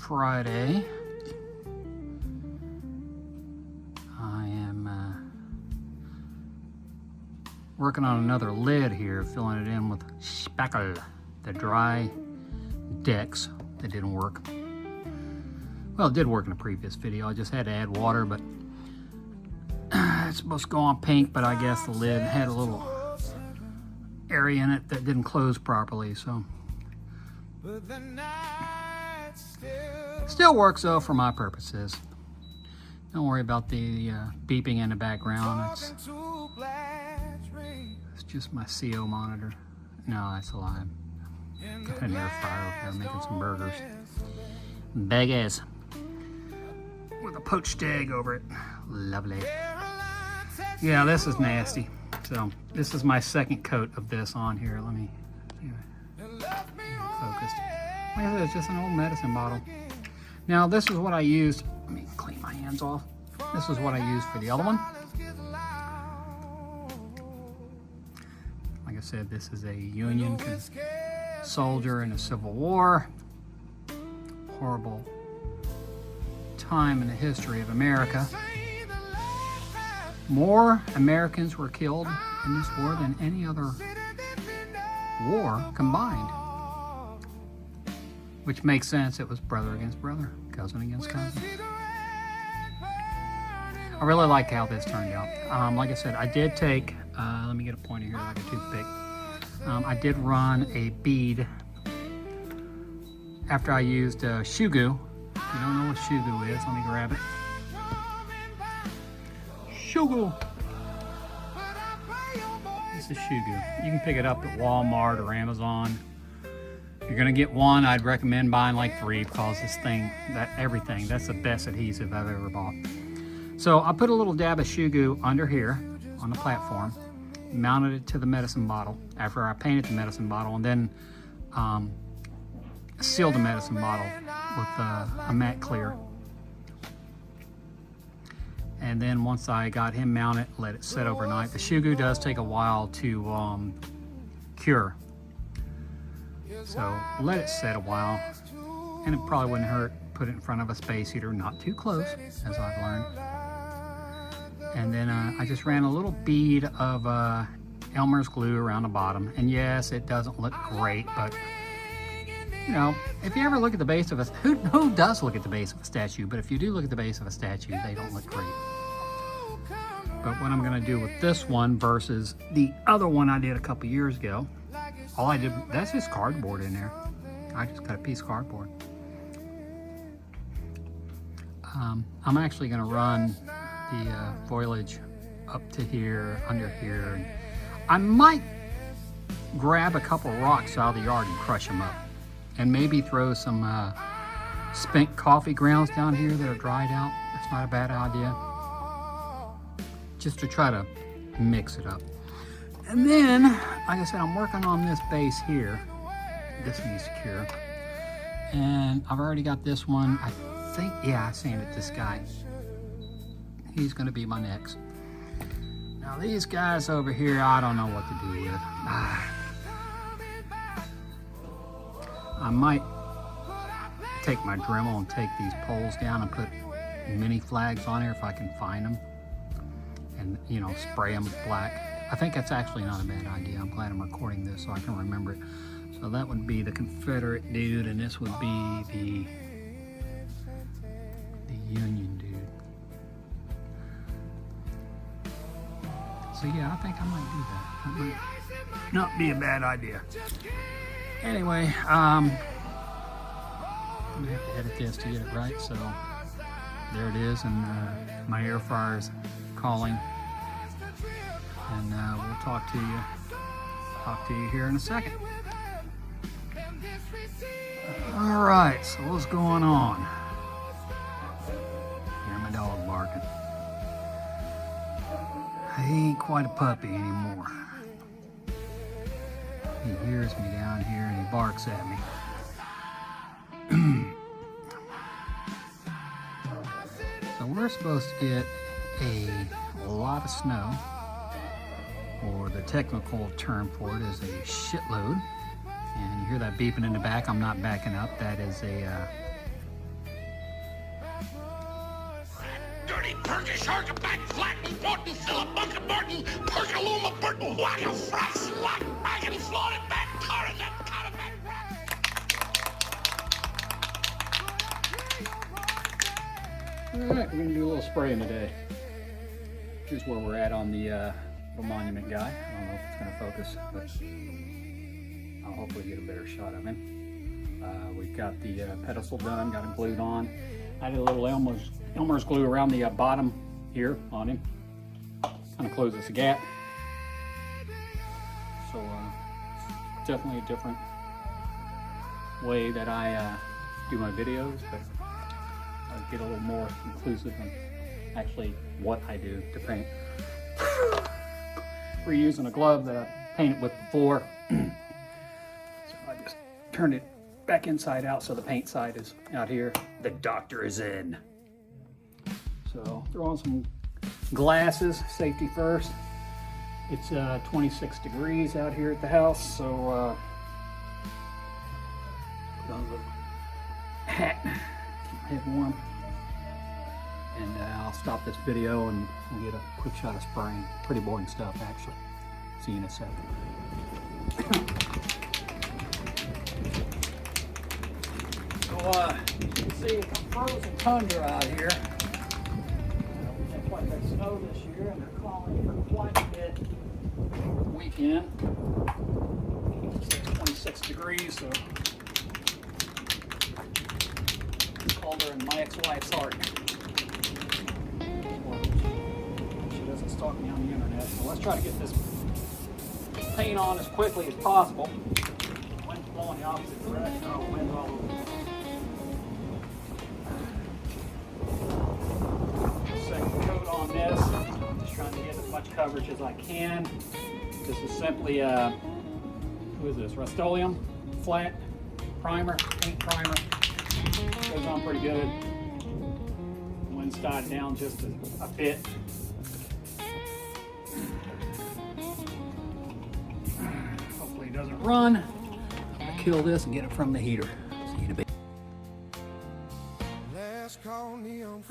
Friday. I am working on another lid here, filling it in with spackle, the dry decks that didn't work. Well, it did work in the previous video. I just had to add water, but it's supposed to go on pink, but I guess the lid had a little area in it that didn't close properly, so. Still works though for my purposes. Don't worry about the beeping in the background. It's just my CO monitor. No, that's a lie. Got an air fryer over there making some burgers. Baggies with a poached egg over it. Lovely. Yeah, this is nasty. So this is my second coat of this on here. Let me focused. Like I said, it's just an old medicine bottle. Now this is what I used. Let me clean my hands off. This is what I used for the other one. Like I said, this is a Union soldier in the Civil War. Horrible time in the history of America. More Americans were killed in this war than any other war combined. Which makes sense. It was brother against brother, cousin against cousin. I really like how this turned out. Like I said, I did take, let me get a pointer here like a toothpick. I did run a bead after I used shoe goo. If you don't know what shoe goo is, let me grab it. Shoe goo. This is shoe goo. You can pick it up at Walmart or Amazon. If you're gonna get one, I'd recommend buying like 3 because this thing, that's the best adhesive I've ever bought. So I put a little dab of shoe goo under here on the platform, mounted it to the medicine bottle after I painted the medicine bottle, and then sealed the medicine bottle with a matte clear. And then once I got him mounted, let it set overnight. The shoe goo does take a while to cure. So let it set a while, and it probably wouldn't hurt. Put it in front of a space heater, not too close, as I've learned. And then I just ran a little bead of Elmer's glue around the bottom. And yes, it doesn't look great, but you know, if you ever look at the base of a, who does look at the base of a statue? But if you do look at the base of a statue, they don't look great. But what I'm gonna do with this one versus the other one I did a couple years ago, all I did, that's just cardboard in there. I just cut a piece of cardboard. I'm actually gonna run the foliage up to here, under here. I might grab a couple rocks out of the yard and crush them up. And maybe throw some spent coffee grounds down here that are dried out. That's not a bad idea. Just to try to mix it up. And then, like I said, I'm working on this base here. This needs to cure. And I've already got this one. I think, yeah, I sanded this guy. He's gonna be my next. Now these guys over here, I don't know what to do with. I might take my Dremel and take these poles down and put mini flags on here if I can find them. And, you know, spray them black. I think that's actually not a bad idea. I'm glad I'm recording this so I can remember it. So that would be the Confederate dude, and this would be the Union dude. So yeah, I think I might do that. That might not be a bad idea. Anyway, I'm gonna have to edit this to get it right. So there it is, and my air fryer's calling. And we'll talk to you here in a second. All right, so what's going on? Hear my dog barking. He ain't quite a puppy anymore. He hears me down here and he barks at me. So we're supposed to get a lot of snow, or the technical term for it is a shitload. And you hear that beeping in the back. I'm not backing up. That is a Bernie, Perky, Shark, Back, Flatten, Fortin, Philip, Bucket, Burton, Perkaluma, Burton, Waggle, Frost, Slack, Wagon, Florida, Back, Coronet, Coronet, Alright, we're going to do a little spraying today. Here's where we're at on the little monument guy. I don't know if it's going to focus, but I'll hopefully get a better shot of him. We've got the pedestal done, got him glued on. I did a little Elmer's glue around the bottom here on him. Kind of closes the gap. So definitely a different way that I do my videos, but I get a little more inclusive in actually what I do to paint. We're using a glove that I painted with before. So I just turned it back inside out so the paint side is out here. The doctor is in. So throw on some glasses, safety first. It's 26 degrees out here at the house, so put on a little hat, keep my head warm. And I'll stop this video and we'll get a quick shot of spraying. Pretty boring stuff, actually. See you in a second. So, you can see it's frozen tundra out here. We had quite a bit of snow this year, and they're calling for quite a bit over the weekend. It's 26 degrees, so it's colder than my ex-wife's heart. She doesn't stalk me on the internet, so let's try to get this paint on as quickly as possible. Wind's blowing the opposite direction. Oh, wind's all over. Second coat on this. I'm just trying to get as much coverage as I can. This is simply who is this? Rust-Oleum flat primer, paint primer. Goes on pretty good. Wind's died down just a bit. Hopefully it doesn't run. I'm gonna kill this and get it from the heater. See you in a bit.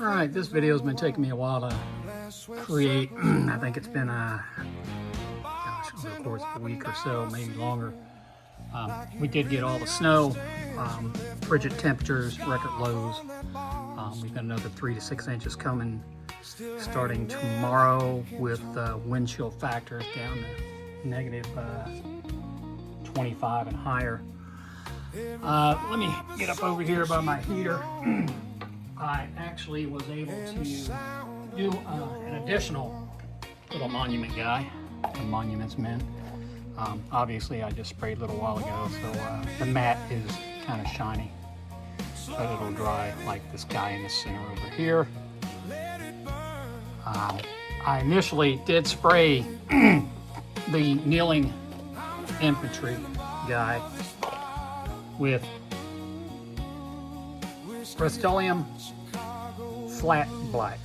Alright, this video's been taking me a while to create. I think it's been gosh, over the course of a week or so, maybe longer. We did get all the snow, frigid temperatures, record lows. We've got another 3 to 6 inches coming starting tomorrow with wind chill factors down to negative 25 and higher. Let me get up over here by my heater. I actually was able to do an additional little monument guy, the Monuments Men. Obviously I just sprayed a little while ago, so the mat is kind of shiny, but it'll dry like this guy in the center over here. I initially did spray the kneeling infantry guy with Rust-Oleum flat black.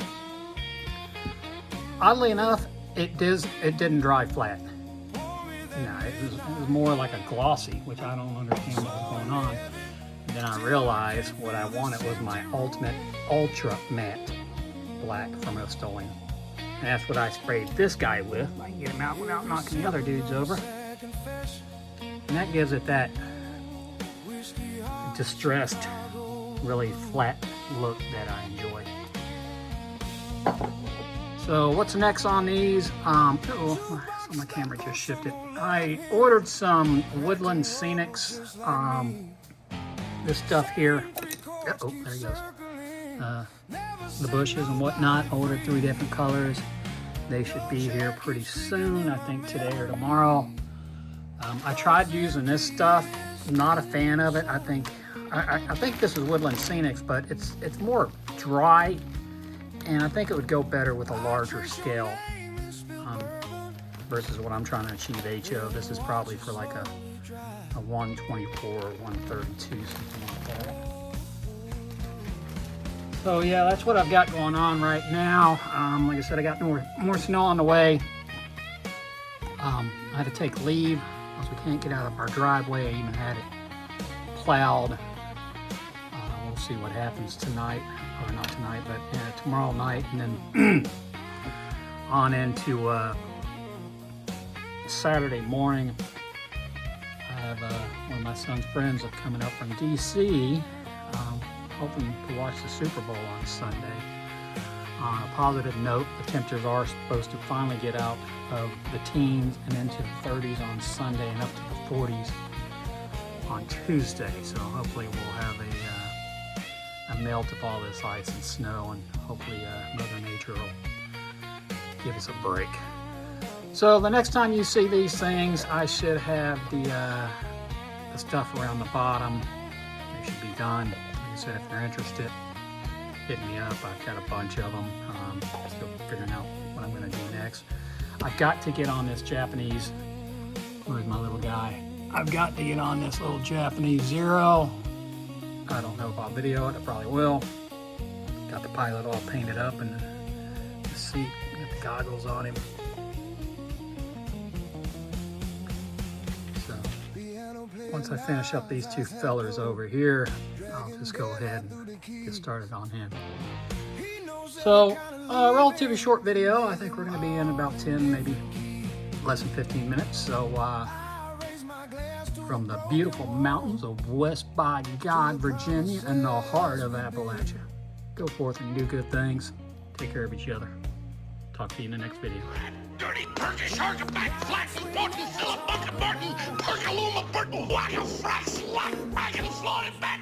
Oddly enough, it didn't dry flat. No, it was more like a glossy, which I don't understand what was going on. And then I realized what I wanted was my ultimate ultra matte black from Rust-Oleum. And that's what I sprayed this guy with. I can get him out without knocking the other dudes over. And that gives it that distressed, really flat look that I enjoy. So what's next on these? So my camera just shifted. I ordered some Woodland Scenics. This stuff here. Oh, there he goes. The bushes and whatnot. I ordered 3 different colors. They should be here pretty soon. I think today or tomorrow. I tried using this stuff. Not a fan of it. I think this is Woodland Scenics, but it's more dry, and I think it would go better with a larger scale versus what I'm trying to achieve HO. This is probably for like a 124 or 132, something like that. So yeah, that's what I've got going on right now. Like I said, I got more snow on the way. I had to take leave because we can't get out of our driveway. I even had it plowed. We'll see what happens tonight. or not tonight, but tomorrow night, and then on into Saturday morning. I have one of my son's friends are coming up from DC, hoping to watch the Super Bowl on Sunday. On a positive note, the temperatures are supposed to finally get out of the teens and into the 30s on Sunday and up to the 40s on Tuesday. So hopefully we'll have a melt of all this ice and snow, and hopefully Mother Nature will give us a break. So the next time you see these things, I should have the stuff around the bottom. They should be done. Like I said, if you're interested, hit me up. I've got a bunch of them. Still figuring out what I'm going to do next. I've got to get on this Japanese. Where's my little guy? I've got to get on this little Japanese Zero. I don't know if I'll video it. I probably will. Got the pilot all painted up and the seat, got the goggles on him. So once I finish up these two fellers over here, I'll just go ahead and get started on him. So, relatively short video. I think we're going to be in about 10, maybe less than 15 minutes. So, from the beautiful mountains of West by God, Virginia, and the heart of Appalachia, go forth and do good things. Take care of each other. Talk to you in the next video. Dirty Turkish artifact, flatten, fortin, fill a bucket, Martin, Perkaluma, Burton, whack a frack, slot, back and slot it back.